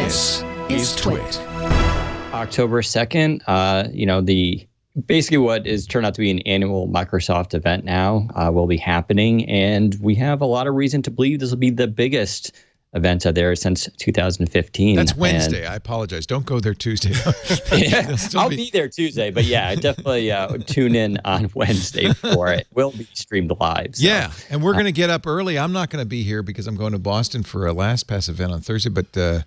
This is TWiT. October 2nd, basically what is turned out to be an annual Microsoft event now will be happening, and we have a lot of reason to believe this will be the biggest event of theirs since 2015. That's Wednesday. I apologize. Don't go there Tuesday. I'll be there Tuesday, but yeah, definitely tune in on Wednesday for it. We'll be streamed live. So. Yeah, and we're going to get up early. I'm not going to be here because I'm going to Boston for a LastPass event on Thursday, but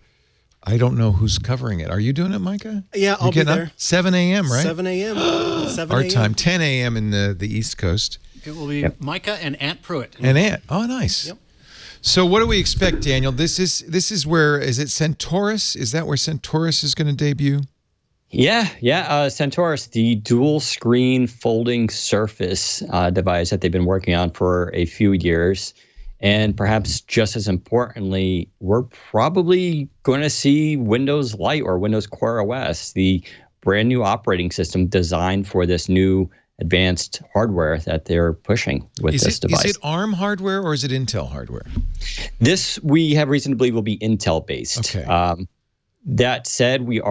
I don't know who's covering it. Are you doing it, Micah? Yeah, I'll be there. 7 a.m., right? 7 a.m. 7 Our time, 10 a.m. in the East Coast. It will be Mikah and Ant Pruitt. And Ant. Oh, nice. Yep. So what do we expect, Daniel? This is where, is it Centaurus? Is that where Centaurus is going to debut? Yeah. Centaurus, the dual screen folding Surface device that they've been working on for a few years. And perhaps just as importantly, we're probably going to see Windows Lite or Windows Core OS, the brand new operating system designed for this new advanced hardware that they're pushing with this device. Is it ARM hardware or is it Intel hardware? This, we have reason to believe, will be Intel-based. Okay. That said, we'll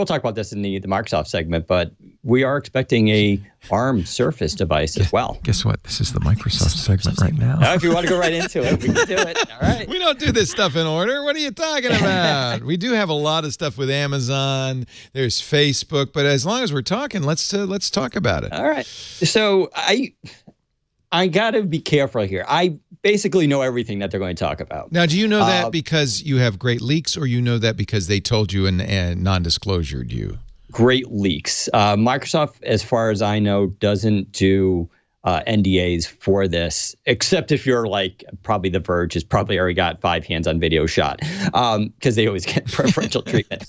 talk about this in the Microsoft segment, but we are expecting a ARM Surface device as well. Guess what? This is the Microsoft segment right now. If you want to go right into it, we can do it. All right. We don't do this stuff in order. What are you talking about? We do have a lot of stuff with Amazon. There's Facebook, but as long as we're talking, let's talk about it. All right. So I got to be careful here. I basically know everything that they're going to talk about. Now, do you know that because you have great leaks, or you know that because they told you and non-disclosured you? Great leaks. Microsoft, as far as I know, doesn't do NDAs for this, except if you're like probably The Verge has probably already got 5 hands on video shot because they always get preferential treatment.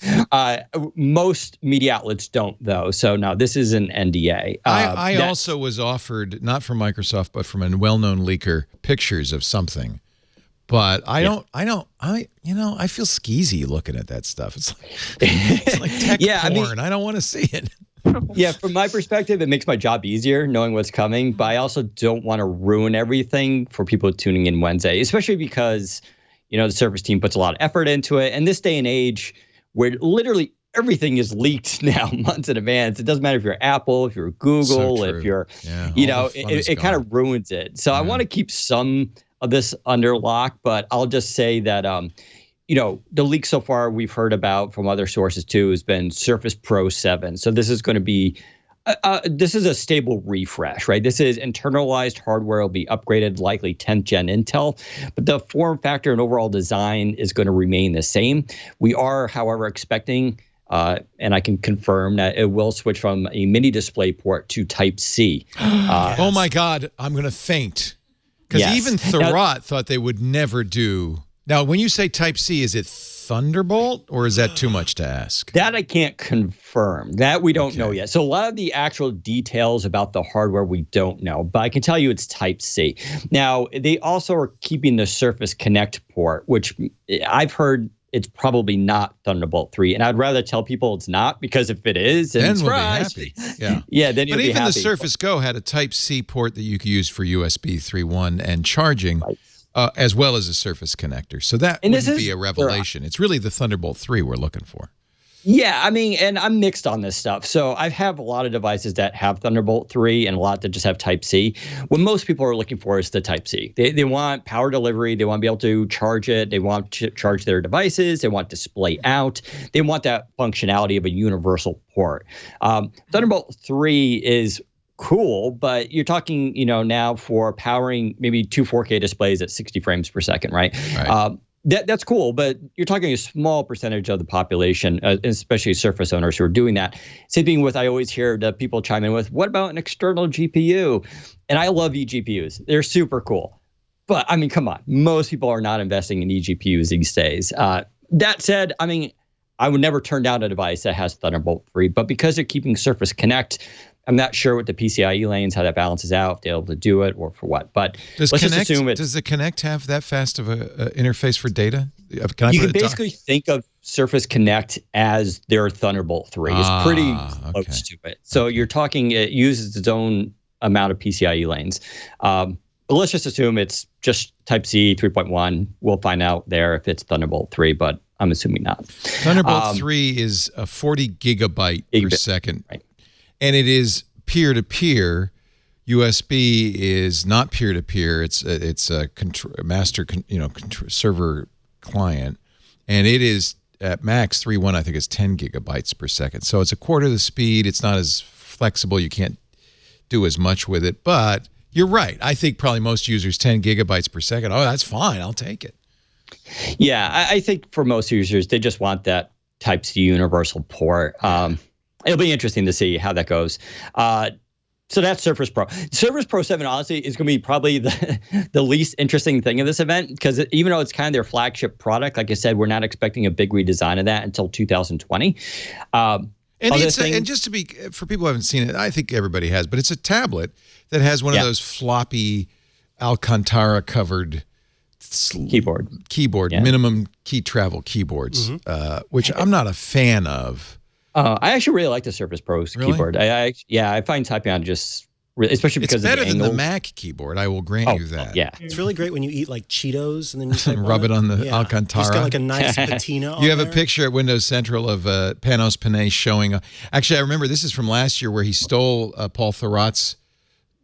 Most media outlets don't, though. So no, this is an NDA. I also was offered, not from Microsoft, but from a well-known leaker, pictures of something. But I feel skeezy looking at that stuff. It's like tech porn. I don't want to see it. Yeah, from my perspective, it makes my job easier knowing what's coming, but I also don't want to ruin everything for people tuning in Wednesday, especially because, the Surface team puts a lot of effort into it. And this day and age where literally everything is leaked now months in advance. It doesn't matter if you're Apple, if you're Google, if you're, it kind of ruins it. So I want to keep some of this under lock, but I'll just say that, the leak so far we've heard about from other sources too has been Surface Pro 7. So this is going to be, this is a stable refresh, right? This is internalized hardware will be upgraded, likely 10th gen Intel, but the form factor and overall design is going to remain the same. We are, however, expecting, and I can confirm that it will switch from a mini display port to Type-C. Oh my God, I'm going to faint. Because even Thurrott thought they would never do. Now, when you say Type-C, is it Thunderbolt or is that too much to ask? That I can't confirm. That we don't know yet. So a lot of the actual details about the hardware we don't know, but I can tell you it's Type-C. Now, they also are keeping the Surface Connect port, which I've heard it's probably not Thunderbolt 3. And I'd rather tell people it's not, because if it is, then we'll be happy. Yeah, then you'll be happy. But even the Surface Go had a Type-C port that you could use for USB 3.1 and charging. Right. As well as a Surface connector. So that wouldn't be a revelation. It's really the Thunderbolt 3 we're looking for. Yeah, and I'm mixed on this stuff. So I have a lot of devices that have Thunderbolt 3 and a lot that just have Type-C. What most people are looking for is the Type-C. They want power delivery. They want to be able to charge it. They want to charge their devices. They want display out. They want that functionality of a universal port. Thunderbolt 3 is cool, but you're talking, now for powering maybe 2 4K displays at 60 frames per second, right? That's cool, but you're talking a small percentage of the population, especially Surface owners who are doing that. Same thing with, I always hear the people chime in with, what about an external GPU? And I love eGPUs. They're super cool. But, come on. Most people are not investing in eGPUs these days. That said, I would never turn down a device that has Thunderbolt 3, but because they're keeping Surface Connect, I'm not sure with the PCIe lanes how that balances out, if they're able to do it or for what. But does the Connect have that fast of a interface for data? You can basically think of Surface Connect as their Thunderbolt 3. It's pretty close to it. So you're talking, it uses its own amount of PCIe lanes. But let's just assume it's just Type-C 3.1. We'll find out there if it's Thunderbolt 3. But I'm assuming not. Thunderbolt 3 is a 40 gigabyte per second, right. And it is peer-to-peer. USB is not peer-to-peer. It's a master server client, and it is at max 3.1. I think it's 10 gigabytes per second. So it's a quarter the speed. It's not as flexible. You can't do as much with it, but you're right. I think probably most users 10 gigabytes per second. Oh, that's fine. I'll take it. Yeah, I think for most users, they just want that Type-C universal port. It'll be interesting to see how that goes. So that's Surface Pro. Surface Pro 7, honestly, is going to be probably the least interesting thing of this event, because even though it's kind of their flagship product, like I said, we're not expecting a big redesign of that until 2020. And just to be, for people who haven't seen it, I think everybody has, but it's a tablet that has one of those floppy Alcantara covered keyboard, minimum key travel keyboards, which I'm not a fan of. I actually really like the Surface Pro keyboard. I find typing on just, especially because it's better of the than angles. the Mac keyboard. I will grant you that. Yeah, it's really great when you eat like Cheetos and then you type rub it on the Alcantara. It's got like a nice patina. You have a picture at Windows Central of Panos Panay showing. Actually, I remember this is from last year where he stole Paul Thurrott's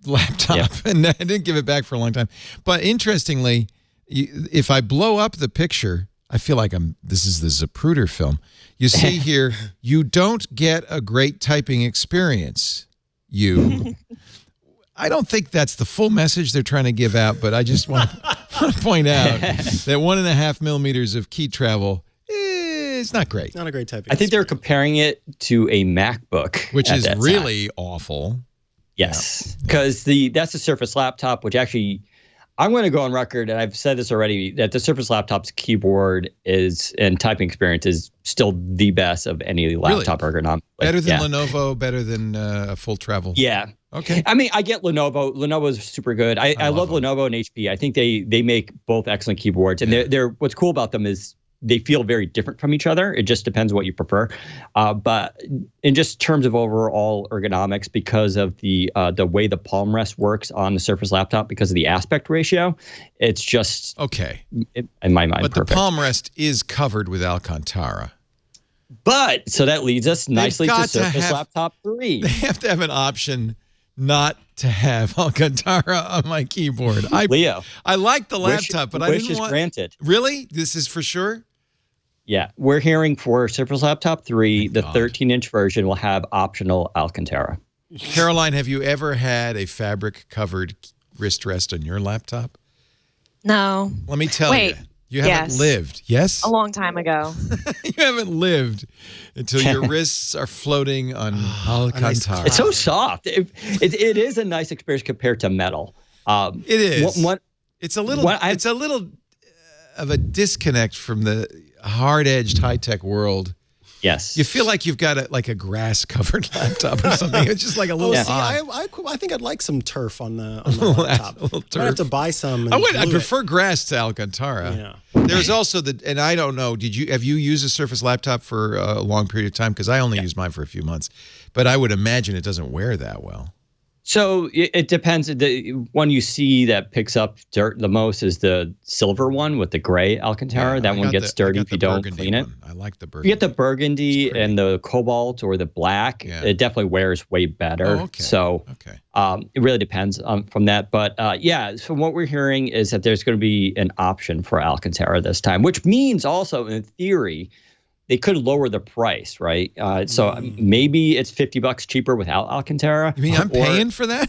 laptop and I didn't give it back for a long time. But interestingly, if I blow up the picture, I feel like this is the Zapruder film. You see here, you don't get a great typing experience. I don't think that's the full message they're trying to give out, but I just want to point out that 1.5 millimeters of key travel is not great. Not a great typing. I think they're comparing it to a MacBook, which is really awful. Yes, because that's the Surface laptop, which actually, I'm going to go on record, and I've said this already, that the Surface laptop's keyboard and typing experience is still the best of any laptop ergonomic. Better than Lenovo, better than full travel. Yeah. Okay. I mean, I get Lenovo. Lenovo's super good. I love Lenovo and HP. I think they make both excellent keyboards, and they're what's cool about them is they feel very different from each other. It just depends what you prefer. But in just terms of overall ergonomics, because of the way the palm rest works on the Surface laptop, because of the aspect ratio, it's just in my mind. But perfect. The palm rest is covered with Alcantara. But so that leads us nicely to Surface Laptop 3. They have to have an option not to have Alcantara on my keyboard. Leo, I like the laptop, but I didn't want. Wish is granted. Really? This is for sure? Yeah, we're hearing for Surface Laptop 3, the 13-inch version will have optional Alcantara. Caroline, have you ever had a fabric-covered wrist rest on your laptop? No. Let me tell you. You haven't lived. Yes? A long time ago. You haven't lived until your wrists are floating on Alcantara. It's so soft. It is a nice experience compared to metal. It is. It's a little of a disconnect from the hard-edged high-tech world. Yes. You feel like you've got a grass-covered laptop or something. It's just like a little I think I'd like some turf on the laptop. A little turf. I'd have to buy some. I prefer grass to Alcantara. Yeah. There's also and I don't know, have you used a Surface laptop for a long period of time? Because I only used mine for a few months. But I would imagine it doesn't wear that well. So it depends. The one you see that picks up dirt the most is the silver one with the gray Alcantara. That one gets dirty if you don't clean it. I like the burgundy. You get the burgundy and the cobalt or the black. Yeah. It definitely wears way better. Oh, okay. So it really depends from that. But so what we're hearing is that there's going to be an option for Alcantara this time, which means also in theory, they could lower the price, right? So maybe it's $50 cheaper without Alcantara. You mean I'm paying for that?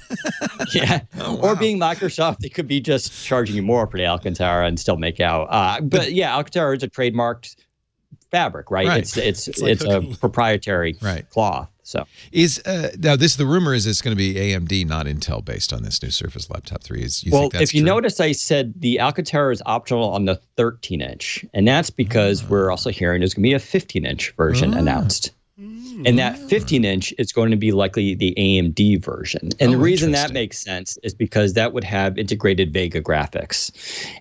Yeah. Oh, wow. Or being Microsoft, they could be just charging you more for the Alcantara and still make out. But yeah, Alcantara is a trademarked fabric, right? It's a proprietary cloth. So now the rumor is it's going to be AMD, not Intel, based on this new Surface Laptop 3. Think that's if you true? notice, I said the Alcantara is optional on the 13-inch, and that's because we're also hearing there's going to be a 15-inch version announced. And that 15-inch is going to be likely the AMD version. And the reason that makes sense is because that would have integrated Vega graphics.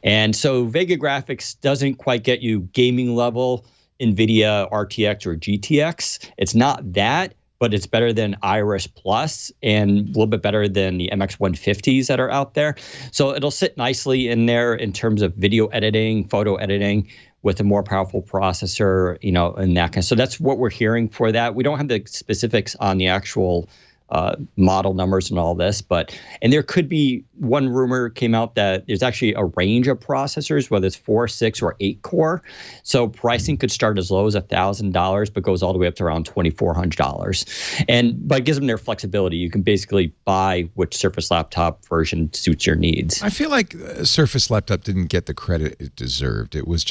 And so Vega graphics doesn't quite get you gaming level NVIDIA RTX or GTX. It's not that, but it's better than Iris Plus and a little bit better than the MX 150s that are out there. So it'll sit nicely in there in terms of video editing, photo editing, with a more powerful processor, and that kind. So that's what we're hearing for that. We don't have the specifics on the actual model numbers and all this, and there could be one rumor came out that there's actually a range of processors, whether it's 4, 6, or 8 core. So pricing could start as low as $1,000, but goes all the way up to around $2,400. But it gives them their flexibility. You can basically buy which Surface laptop version suits your needs. I feel like Surface laptop didn't get the credit it deserved. It was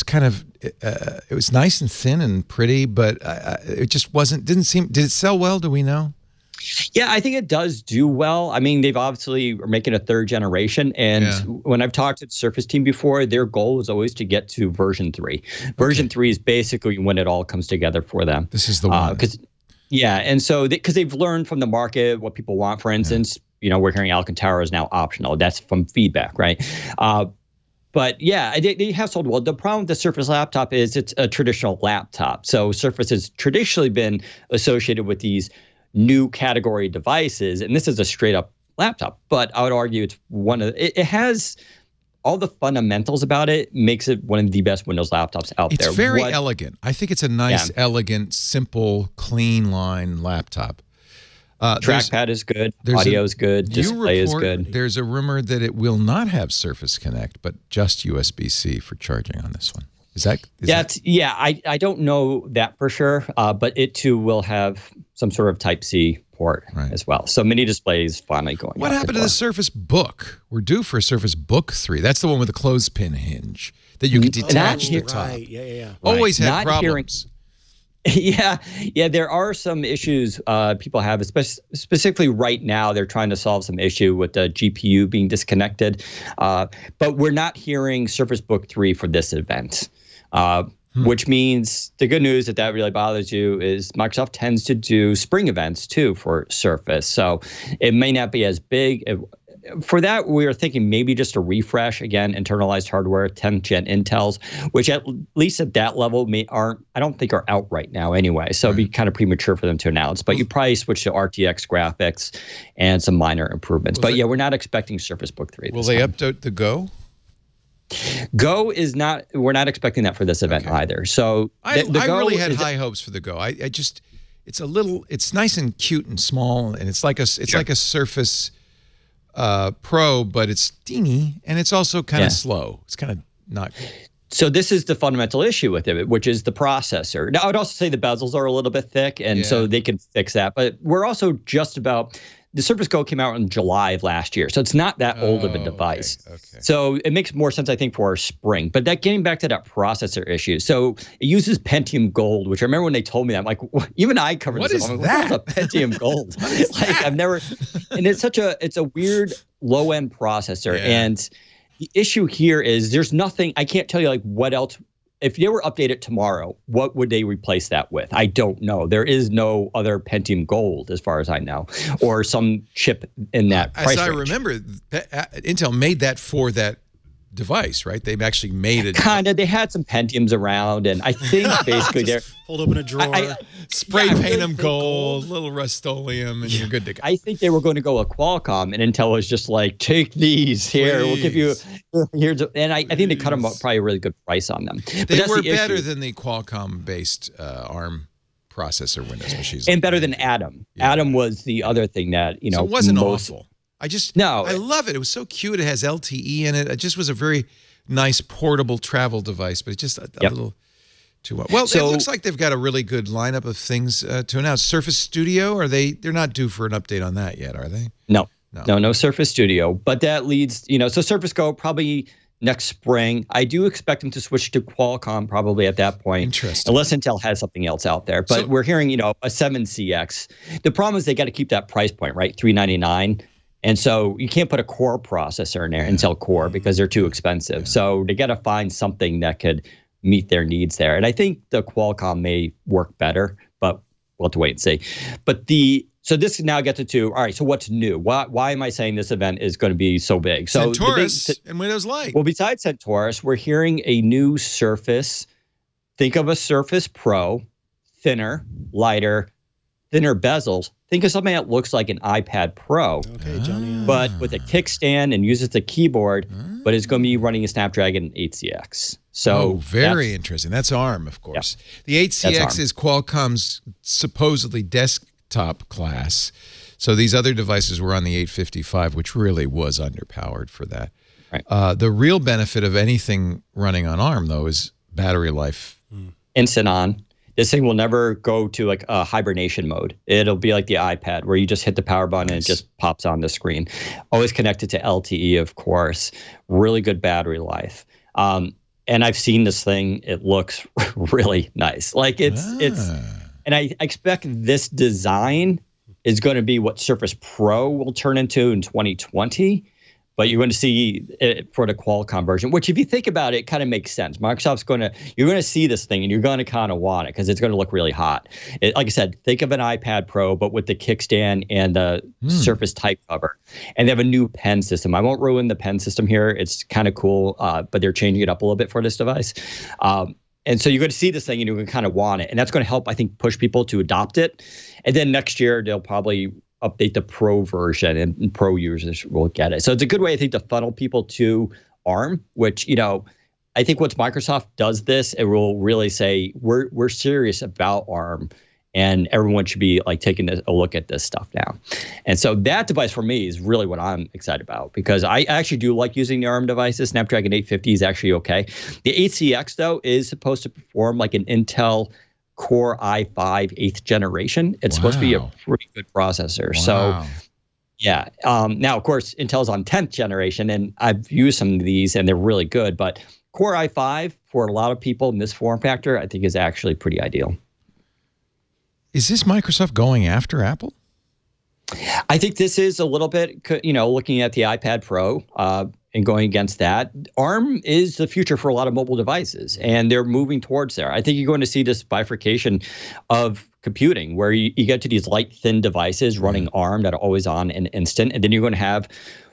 kind of, it was nice and thin and pretty, but it just didn't seem, did it sell well? Do we know? Yeah, I think it does do well. I mean, they've obviously are making a 3rd generation. And when I've talked to the Surface team before, their goal is always to get to version 3. Version 3 is basically when it all comes together for them. This is the one. And so because they've learned from the market what people want. For instance, we're hearing Alcantara is now optional. That's from feedback, right? But yeah, they have sold well. The problem with the Surface laptop is it's a traditional laptop. So Surface has traditionally been associated with these new category devices, and this is a straight up laptop. But I would argue it's it has all the fundamentals about it, makes it one of the best Windows laptops out there. It's very elegant. I think it's a nice, elegant, simple, clean line laptop. Trackpad is good. Audio is good. Display is good. There's a rumor that it will not have Surface Connect, but just USB-C for charging on this one. I don't know that for sure, but it too will have some sort of Type-C port as well. So mini displays finally going. What happened to the Surface Book? We're due for a Surface Book 3. That's the one with the clothespin hinge that you can detach the top. Right. Yeah. Always had problems. Yeah, there are some issues people have, specifically right now. They're trying to solve some issue with the GPU being disconnected, but we're not hearing Surface Book 3 for this event, which means the good news that really bothers you is Microsoft tends to do spring events too for Surface, so it may not be as big. For that, we are thinking maybe just a refresh, again, internalized hardware, 10th gen Intels, which at least at that level I don't think are out right now anyway. So it'd be kind of premature for them to announce. But you probably switch to RTX graphics and some minor improvements. We're not expecting Surface Book 3. Will they update the Go? Go is not, we're not expecting that for this event either. So I really had high hopes for the Go. It's nice and cute and small, and it's like a Surface Pro, but it's teeny, and it's also kind of slow. It's kind of not. So this is the fundamental issue with it, which is the processor. Now, I would also say the bezels are a little bit thick, and so they can fix that. But we're also just about. The Surface Go came out in July of last year, so it's not that old of a device. Okay. So it makes more sense, I think, for our spring. But getting back to that processor issue, so it uses Pentium Gold, which I remember when they told me that, I'm like, even I covered this. What is that? What is a Pentium Gold? I've never, and it's a weird low end processor, and the issue here is there's nothing. I can't tell you what else. If they were updated tomorrow, what would they replace that with? I don't know. There is no other Pentium Gold, as far as I know, or some chip in that price range. As I remember, Intel made that for that device, right? They've actually made it. Kind of. They had some Pentiums around, and I think basically they're pulled open a drawer, spray paint them gold, little Rust-Oleum, and you're good to go. I think they were going to go with Qualcomm, and Intel was just like, take these here. We'll give you here's. And I think they cut them probably a really good price on them. They were better than the Qualcomm-based ARM processor Windows machines, and better than Atom. Yeah. Atom was the other thing that so it wasn't awful. I love it. It was so cute. It has LTE in it. It just was a very nice portable travel device, but it's just a little too well. Well, it looks like they've got a really good lineup of things to announce. Surface Studio, they're not due for an update on that yet, are they? No Surface Studio. But that leads, so Surface Go probably next spring. I do expect them to switch to Qualcomm probably at that point. Interesting. Unless Intel has something else out there. But we're hearing, a 7CX. The problem is they got to keep that price point, right? $399. And so you can't put a Core processor in there, Intel Core, because they're too expensive. Yeah. So they got to find something that could meet their needs there. And I think the Qualcomm may work better, but we'll have to wait and see. But so this now gets to, all right, so what's new? Why am I saying this event is going to be so big? So Centaurus and Windows Light. Well, besides Centaurus, we're hearing a new Surface. Think of a Surface Pro, thinner, lighter, thinner bezels. Think of something that looks like an iPad Pro, okay, Johnny, but with a kickstand and uses the keyboard. but it's going to be running a Snapdragon 8CX. So very interesting. That's ARM, of course. Yeah, the 8CX is Qualcomm's supposedly desktop class. So these other devices were on the 855, which really was underpowered for that. Right. The real benefit of anything running on ARM, though, is battery life. Instant on. This thing will never go to like a hibernation mode. It'll be like the iPad where you just hit the power button and it just pops on the screen. Always connected to LTE, of course. Really good battery life. And I've seen this thing. It looks really nice. Like it's, and I expect this design is going to be what Surface Pro will turn into in 2020. But you're going to see it for the Qualcomm version, which if you think about it, kind of makes sense. You're going to see this thing and you're going to kind of want it because it's going to look really hot. Like I said, think of an iPad Pro, but with the kickstand and the Surface type cover. And they have a new pen system. I won't ruin the pen system here. It's kind of cool, but they're changing it up a little bit for this device. And so you're going to see this thing and you're going to kind of want it. And that's going to help, I think, push people to adopt it. And then next year, they'll probably update the Pro version and Pro users will get it. So it's a good way, I think, to funnel people to ARM, which, I think once Microsoft does this, it will really say, we're serious about ARM and everyone should be like taking a look at this stuff now. And so that device for me is really what I'm excited about because I actually do like using the ARM devices. Snapdragon 850 is actually okay. The 8CX, though, is supposed to perform like an Intel Core i5 8th generation. It's supposed to be a pretty good processor. So, yeah. Now, of course, Intel's on 10th generation, and I've used some of these, and they're really good. But Core i5, for a lot of people in this form factor, I think is actually pretty ideal. Is this Microsoft going after Apple? I think this is a little bit, looking at the iPad Pro and going against that. ARM is the future for a lot of mobile devices, and they're moving towards there. I think you're going to see this bifurcation of computing where you get to these light, thin devices running ARM that are always on and instant, and then you're going to have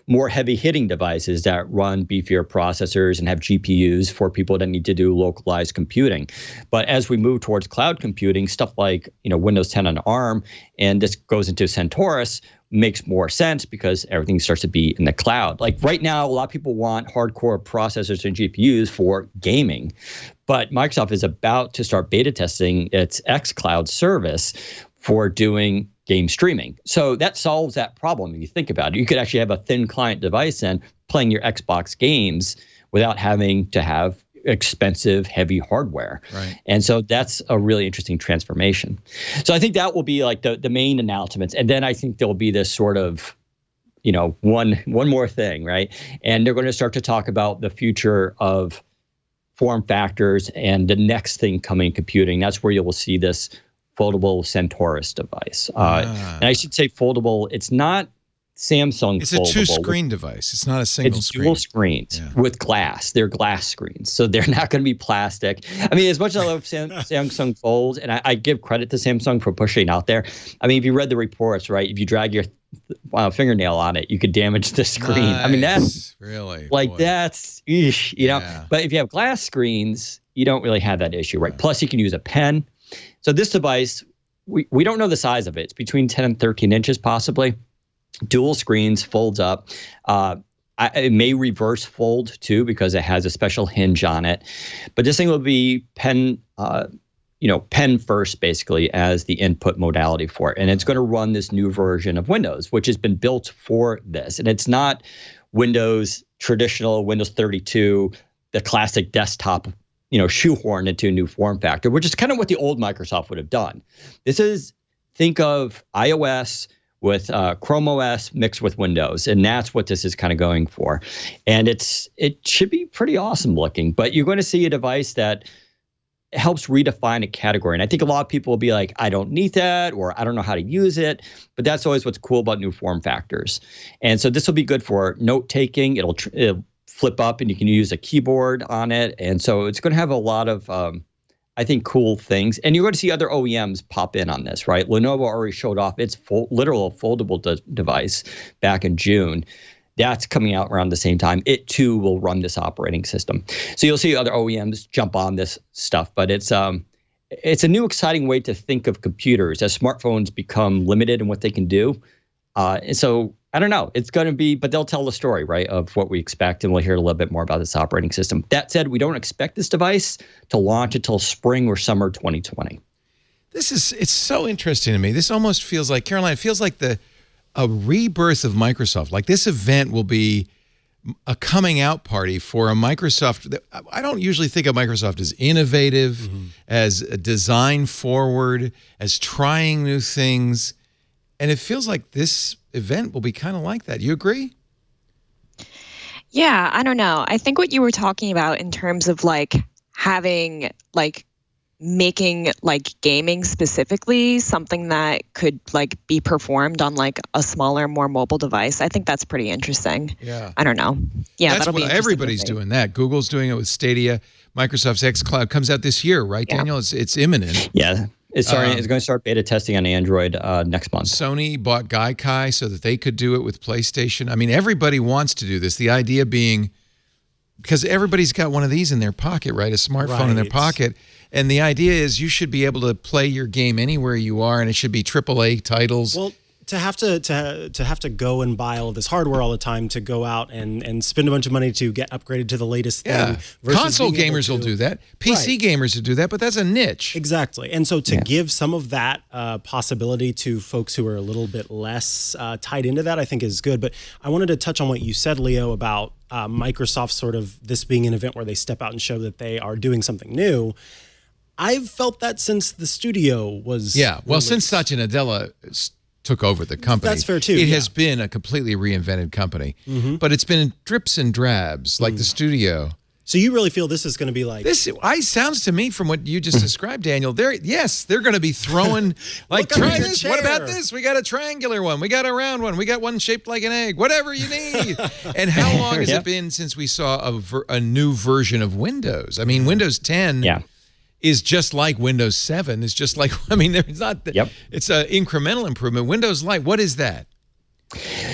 more heavy-hitting devices that run beefier processors and have GPUs for people that need to do localized computing. But as we move towards cloud computing, stuff like Windows 10 on ARM, and this goes into Centaurus, makes more sense because everything starts to be in the cloud. Like right now, a lot of people want hardcore processors and GPUs for gaming, but Microsoft is about to start beta testing its xCloud service for doing game streaming. So that solves that problem if you think about it. You could actually have a thin client device and playing your Xbox games without having to have expensive, heavy hardware. Right. And so that's a really interesting transformation. So I think that will be like the main announcements. And then I think there'll be this sort of, one more thing, right? And they're going to start to talk about the future of form factors and the next thing coming in computing. That's where you will see this foldable Centaurus device. And I should say foldable, it's not Samsung It's foldable. a two-screen device. It's not a single it's screen. Dual screens with glass. They're glass screens. So they're not going to be plastic. I mean, as much as I love Samsung Fold, and I give credit to Samsung for pushing it out there. I mean, if you read the reports, right, if you drag your fingernail on it, you could damage the screen. Nice. I mean, that's really that's, know. But if you have glass screens, you don't really have that issue, right? Plus, you can use a pen. So this device, we don't know the size of it. It's between 10 and 13 inches possibly. Dual screens, folds up. It may reverse fold too because it has a special hinge on it. But this thing will be pen first basically as the input modality for it. And it's going to run this new version of Windows, which has been built for this. And it's not Windows traditional, Windows 32, the classic desktop shoehorned into a new form factor, which is kind of what the old Microsoft would have done. This is, think of iOS with Chrome OS mixed with Windows, and that's what this is kind of going for. And it should be pretty awesome looking, but you're going to see a device that helps redefine a category. And I think a lot of people will be like, I don't need that, or I don't know how to use it, but that's always what's cool about new form factors. And so this will be good for note-taking. It'll flip up and you can use a keyboard on it. And so it's going to have a lot of, I think, cool things. And you're going to see other OEMs pop in on this, right? Lenovo already showed off its literal foldable device back in June. That's coming out around the same time. It too will run this operating system. So you'll see other OEMs jump on this stuff, but it's a new exciting way to think of computers as smartphones become limited in what they can do. And so I don't know. It's going to be, but they'll tell the story, right, of what we expect, and we'll hear a little bit more about this operating system. That said, we don't expect this device to launch until spring or summer 2020. It's so interesting to me. This almost feels like, Caroline, it feels like a rebirth of Microsoft. Like this event will be a coming out party for a Microsoft. I don't usually think of Microsoft as innovative, as design forward, as trying new things. And it feels like this event will be kind of like that. You agree? Yeah, I don't know. I think what you were talking about in terms of like having like making like gaming specifically something that could like be performed on like a smaller, more mobile device. I think that's pretty interesting. Yeah. I don't know. Yeah, that's what everybody's doing that. Google's doing it with Stadia. Microsoft's xCloud comes out this year, right, Daniel? It's imminent. Yeah. It's going to start beta testing on Android next month. Sony bought Gaikai so that they could do it with PlayStation. I mean, everybody wants to do this. The idea being, because everybody's got one of these in their pocket, right? A smartphone in their pocket. And the idea is you should be able to play your game anywhere you are, and it should be AAA titles. Well, to have to go and buy all this hardware all the time, to go out and spend a bunch of money to get upgraded to the latest thing. Console gamers will do that. PC gamers will do that, but that's a niche. Exactly. And so to give some of that possibility to folks who are a little bit less tied into that, I think is good. But I wanted to touch on what you said, Leo, about Microsoft sort of this being an event where they step out and show that they are doing something new. I've felt that since the studio was released. Since Satya Nadella took over the company. That's fair too. It has been a completely reinvented company, but it's been in drips and drabs, like the studio. So you really feel this is going to be like this? Sounds to me from what you just described, Daniel. They're going to be throwing like, try this. What about this? We got a triangular one. We got a round one. We got one shaped like an egg. Whatever you need. And how long has it been since we saw a new version of Windows? I mean, Windows 10. Is just like Windows 7. It's just like, I mean, there's not, it's an incremental improvement. Windows Lite, what is that?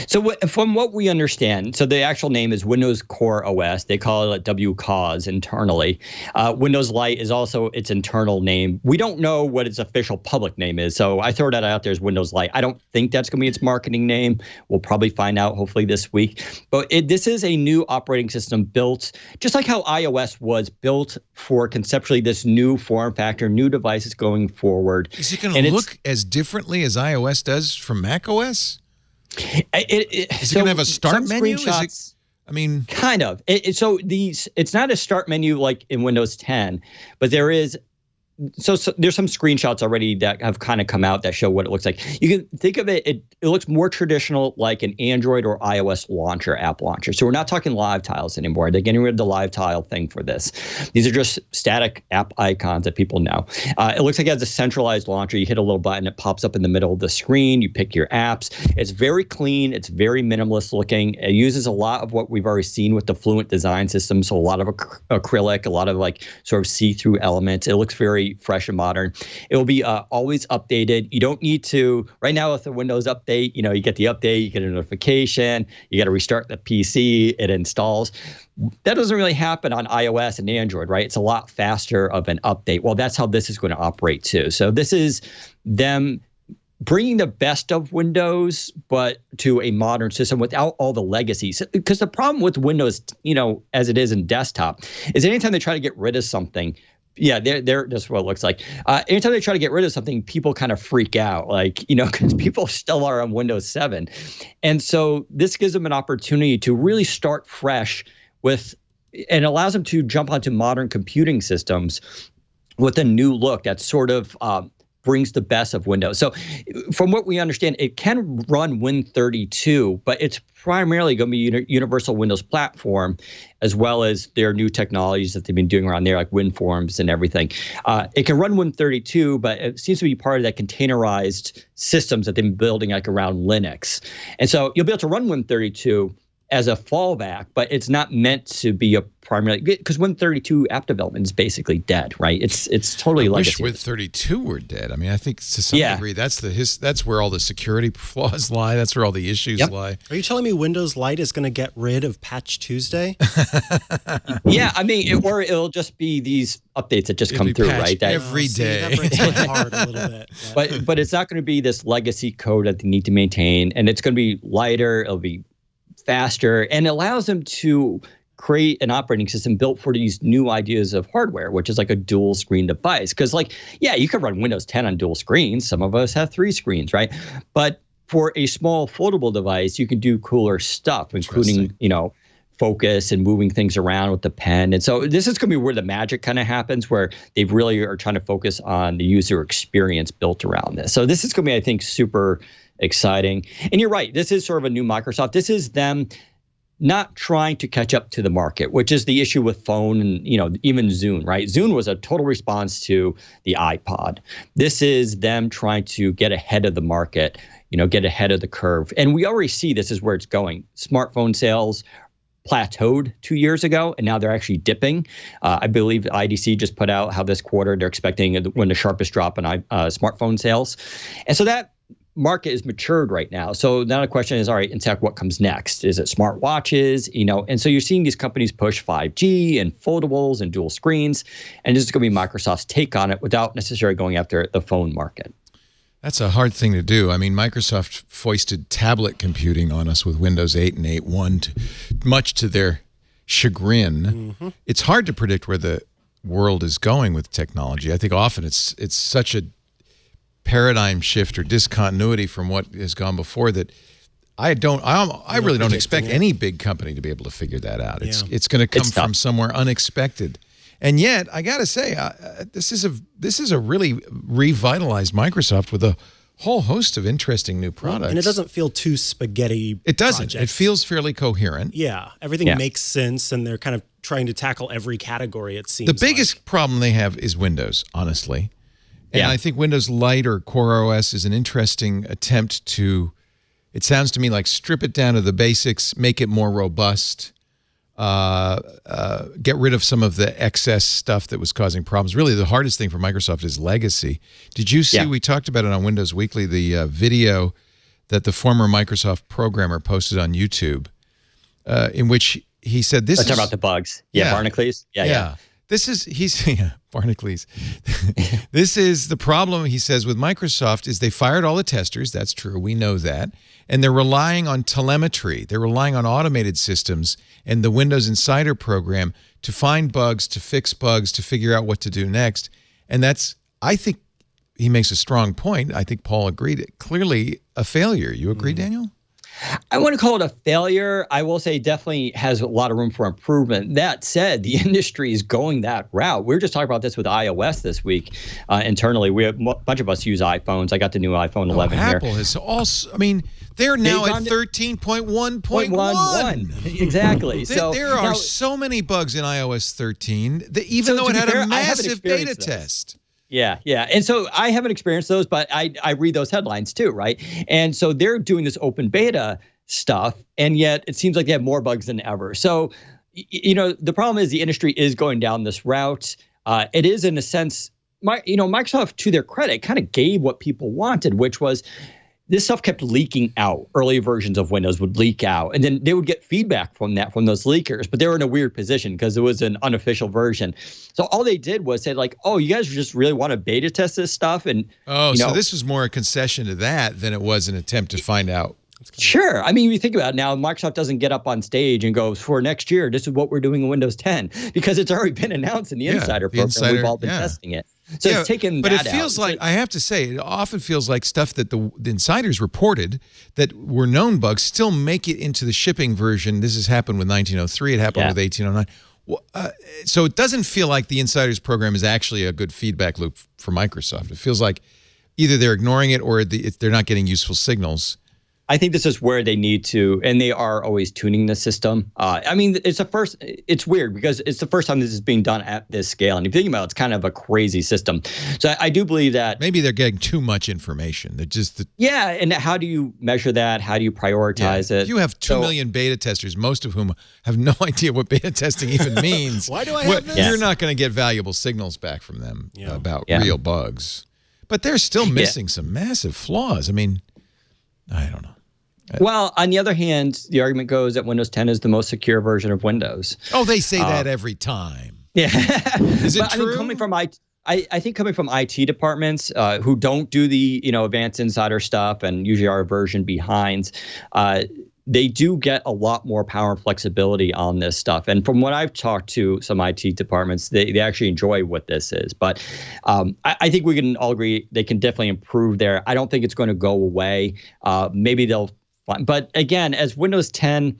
So from what we understand, so the actual name is Windows Core OS. They call it WCOS internally. Windows Lite is also its internal name. We don't know what its official public name is, so I throw that out there as Windows Lite. I don't think that's going to be its marketing name. We'll probably find out hopefully this week. But this is a new operating system built, just like how iOS was built for conceptually this new form factor, new devices going forward. Is it going to look as differently as iOS does from macOS? Is it going to have a start menu? Kind of. It's not a start menu like in Windows 10, but there is. So there's some screenshots already that have kind of come out that show what it looks like. You can think of it, it looks more traditional like an Android or iOS launcher, app launcher. So we're not talking live tiles anymore. They're getting rid of the live tile thing for this. These are just static app icons that people know. It looks like it has a centralized launcher. You hit a little button, it pops up in the middle of the screen. You pick your apps. It's very clean. It's very minimalist looking. It uses a lot of what we've already seen with the Fluent design system. So a lot of acrylic, a lot of like sort of see-through elements. It looks very fresh and modern. It will be always updated. You don't need to, right now with the Windows update, you get the update, you get a notification, you got to restart the PC, it installs. That doesn't really happen on iOS and Android, right? It's a lot faster of an update. Well, that's how this is going to operate too. So this is them bringing the best of Windows, but to a modern system without all the legacies. Because the problem with Windows, as it is in desktop, is anytime they try to get rid of something, they're just what it looks like. Anytime they try to get rid of something, people kind of freak out, because people still are on Windows 7. And so this gives them an opportunity to really start fresh and allows them to jump onto modern computing systems with a new look that sort of brings the best of Windows. So from what we understand, it can run Win32, but it's primarily going to be a universal Windows platform, as well as their new technologies that they've been doing around there, like WinForms and everything. It can run Win32, but it seems to be part of that containerized systems that they've been building like around Linux. And so you'll be able to run Win32 as a fallback, but it's not meant to be a primary, because Win32 app development is basically dead, right? It's totally I legacy. wish Win32 were dead. I mean, I think to some degree that's where all the security flaws lie. That's where all the issues lie. Are you telling me Windows Lite is going to get rid of Patch Tuesday? Yeah, I mean, or it'll just be these updates that just come through, right? Every day. That breaks my heart a little bit. Yeah. But it's not going to be this legacy code that they need to maintain, and it's going to be lighter. It'll be faster, and it allows them to create an operating system built for these new ideas of hardware, which is like a dual screen device. Because you can run Windows 10 on dual screens. Some of us have 3 screens, right? But for a small foldable device, you can do cooler stuff, including, focus and moving things around with the pen. And so this is going to be where the magic kind of happens, where they really are trying to focus on the user experience built around this. So this is going to be, I think, super exciting. And you're right, this is sort of a new Microsoft. This is them not trying to catch up to the market, which is the issue with phone and, even Zune, right? Zune was a total response to the iPod. This is them trying to get ahead of the market, get ahead of the curve. And we already see this is where it's going. Smartphone sales plateaued 2 years ago, and now they're actually dipping. I believe IDC just put out how this quarter they're expecting when the sharpest drop in smartphone sales. And so that market is matured right now. So now the question is, all right, in tech, what comes next? Is it smartwatches? And so you're seeing these companies push 5G and foldables and dual screens, and this is going to be Microsoft's take on it without necessarily going after the phone market. That's a hard thing to do. I mean, Microsoft foisted tablet computing on us with Windows 8 and 8.1, much to their chagrin. Mm-hmm. It's hard to predict where the world is going with technology. I think often it's such a paradigm shift or discontinuity from what has gone before that I really don't expect any big company to be able to figure that out. It's going to come from somewhere unexpected. And yet, I got to say, this is a really revitalized Microsoft with a whole host of interesting new products. And it doesn't feel too spaghetti. It doesn't. Projects. It feels fairly coherent. Yeah, everything makes sense, and they're kind of trying to tackle every category, it seems. The biggest problem they have is Windows, honestly. And I think Windows Lite or Core OS is an interesting attempt to, it sounds to me like strip it down to the basics, make it more robust, get rid of some of the excess stuff that was causing problems. Really, the hardest thing for Microsoft is legacy. Did you see, we talked about it on Windows Weekly, the video that the former Microsoft programmer posted on YouTube, in which he said this is... Talking about the bugs. Yeah, Barnacles. Yeah. Barnacles. This is the problem, he says, with Microsoft is they fired all the testers. That's true. We know that. And they're relying on telemetry. They're relying on automated systems and the Windows Insider program to find bugs, to fix bugs, to figure out what to do next. And that's, I think he makes a strong point. I think Paul agreed. Clearly a failure. You agree, Daniel? I wouldn't call it a failure. I will say definitely has a lot of room for improvement. That said, the industry is going that route. We were just talking about this with iOS this week internally. We have a bunch of us use iPhones. I got the new iPhone 11 here. Apple has also, I mean, they're now at 13.1.1. Exactly. There are so many bugs in iOS 13, that even though it had a massive beta test. Yeah. And so I haven't experienced those, but I read those headlines too, right? And so they're doing this open beta stuff, and yet it seems like they have more bugs than ever. So, the problem is the industry is going down this route. It is, in a sense, Microsoft, to their credit, kind of gave what people wanted, which was this stuff kept leaking out. Early versions of Windows would leak out, and then they would get feedback from those leakers, but they were in a weird position because it was an unofficial version. So all they did was say, like, oh, you guys just really want to beta test this stuff? And so this was more a concession to that than it was an attempt to find out. Sure. I mean, you think about it now, Microsoft doesn't get up on stage and go, for next year, this is what we're doing in Windows 10, because it's already been announced in the Insider program. We've all been testing it. So it's taken that out. But it feels like, I have to say, it often feels like stuff that the insiders reported that were known bugs still make it into the shipping version. This has happened with 1903. It happened with 1809. So it doesn't feel like the insiders program is actually a good feedback loop for Microsoft. It feels like either they're ignoring it or they're not getting useful signals. I think this is where they need to, and they are always tuning the system. I mean, it's weird because it's the first time this is being done at this scale. And if you think about it, it's kind of a crazy system. So I do believe that. Maybe they're getting too much information. They're just. Yeah. And how do you measure that? How do you prioritize it? You have 2 million beta testers, most of whom have no idea what beta testing even means. Why do I have this? You're not going to get valuable signals back from them about real bugs. But they're still missing some massive flaws. I mean, I don't know. Well, on the other hand, the argument goes that Windows 10 is the most secure version of Windows. Oh, they say that every time. Yeah. Is it true? I mean, coming from I think coming from IT departments who don't do the advanced insider stuff and usually are a version behind, they do get a lot more power and flexibility on this stuff. And from what I've talked to some IT departments, they actually enjoy what this is. But I think we can all agree they can definitely improve there. I don't think it's going to go away. Maybe they'll. But again, as Windows 10,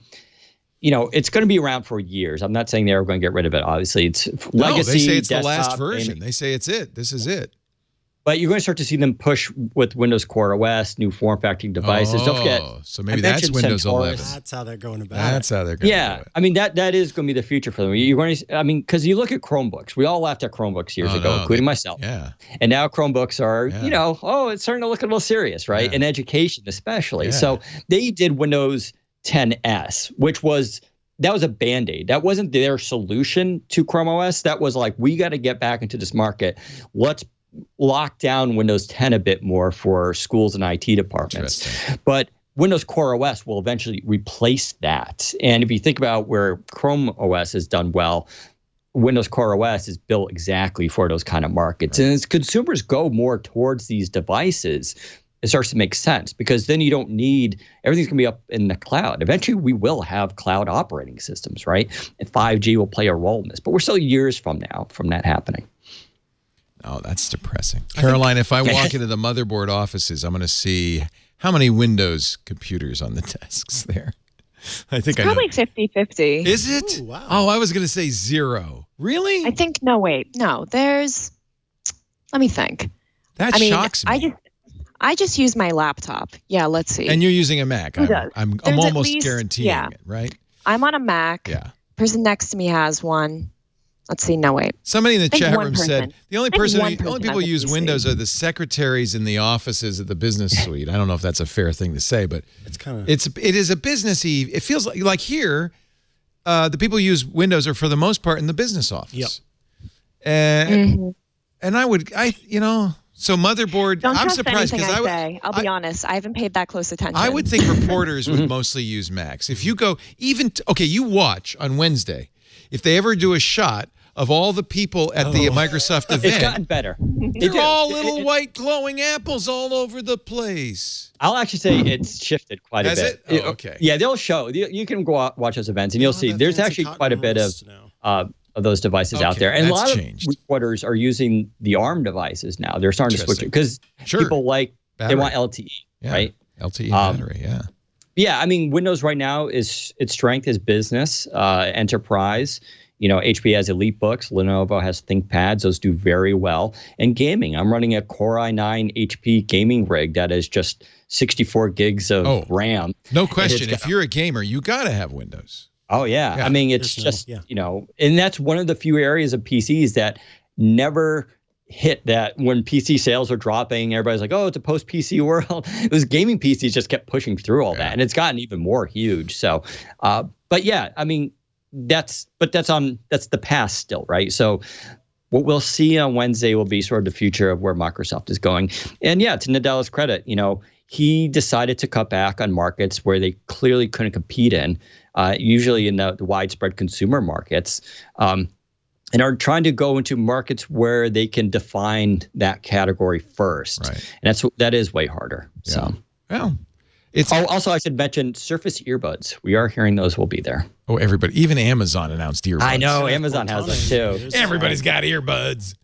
it's going to be around for years. I'm not saying they're going to get rid of it. Obviously, it's legacy. They say it's the last desktop, version. They say it's it. This is it. But you're going to start to see them push with Windows Core OS, new form factoring devices. Don't forget. So maybe that's Windows Centaurus. 11. That's how they're going about That's how they're going to do it. I mean, that is going to be the future for them. You're going to, I mean, because you look at Chromebooks. We all laughed at Chromebooks years ago, including myself. Yeah. And now Chromebooks are, it's starting to look a little serious, right? Yeah. In education especially. Yeah. So they did Windows 10S, which was a Band-Aid. That wasn't their solution to Chrome OS. That was like, we got to get back into this market. Let's lock down Windows 10 a bit more for schools and IT departments. But Windows Core OS will eventually replace that. And if you think about where Chrome OS has done well, Windows Core OS is built exactly for those kind of markets. Right. And as consumers go more towards these devices, it starts to make sense because then you don't need, everything's going to be up in the cloud. Eventually, we will have cloud operating systems, right? And 5G will play a role in this. But we're still years from now from that happening. Oh, that's depressing. Caroline, if I walk into the motherboard offices, I'm going to see how many Windows computers on the desks there. I think probably 50-50. Is it? Ooh, wow. Oh, I was going to say 0. Really? I think, there's, let me think. That shocks me. I just use my laptop. Yeah, let's see. And you're using a Mac. Who does? I'm almost guaranteeing it, right? I'm on a Mac. Yeah. Person next to me has one. Let's see. No, wait. Somebody in the chat room said the only people who use PC. Windows are the secretaries in the offices at the business suite. I don't know if that's a fair thing to say, but it is a businessy. It feels like here, the people who use Windows are for the most part in the business office. Yep. And so motherboard. Don't I'm trust surprised anything because I say. I'll be honest. I haven't paid that close attention. I would think reporters would mostly use Macs. If you go you watch on Wednesday. If they ever do a shot of all the people at the Microsoft event. It's gotten better. They're all little white glowing apples all over the place. I'll actually say it's shifted quite a bit. Has it? Oh, okay. Yeah, they'll show. You can go out watch those events, and you'll see there's actually quite a bit of those devices out there. And a lot of reporters are using the ARM devices now. They're starting to switch it because people they want LTE, right? LTE battery, yeah. Yeah, I mean, Windows right now its strength is business, enterprise. HP has EliteBooks. Lenovo has ThinkPads. Those do very well. And gaming. I'm running a Core i9 HP gaming rig that is just 64 gigs of RAM. No question. If you're a gamer, you got to have Windows. Oh, yeah. I mean, it's just, and that's one of the few areas of PCs that never hit that when PC sales are dropping, everybody's like, oh, it's a post-PC world. It was gaming PCs just kept pushing through all that. And it's gotten even more huge. So, but yeah, I mean, that's the past still, right? So what we'll see on Wednesday will be sort of the future of where Microsoft is going. And yeah, to Nadella's credit, he decided to cut back on markets where they clearly couldn't compete in, usually in the widespread consumer markets, and are trying to go into markets where they can define that category first. Right. And that is way harder. Yeah. So, well. Also, I should mention Surface earbuds. We are hearing those will be there. Oh, everybody. Even Amazon announced earbuds. I know. Amazon has them too. Everybody's got earbuds.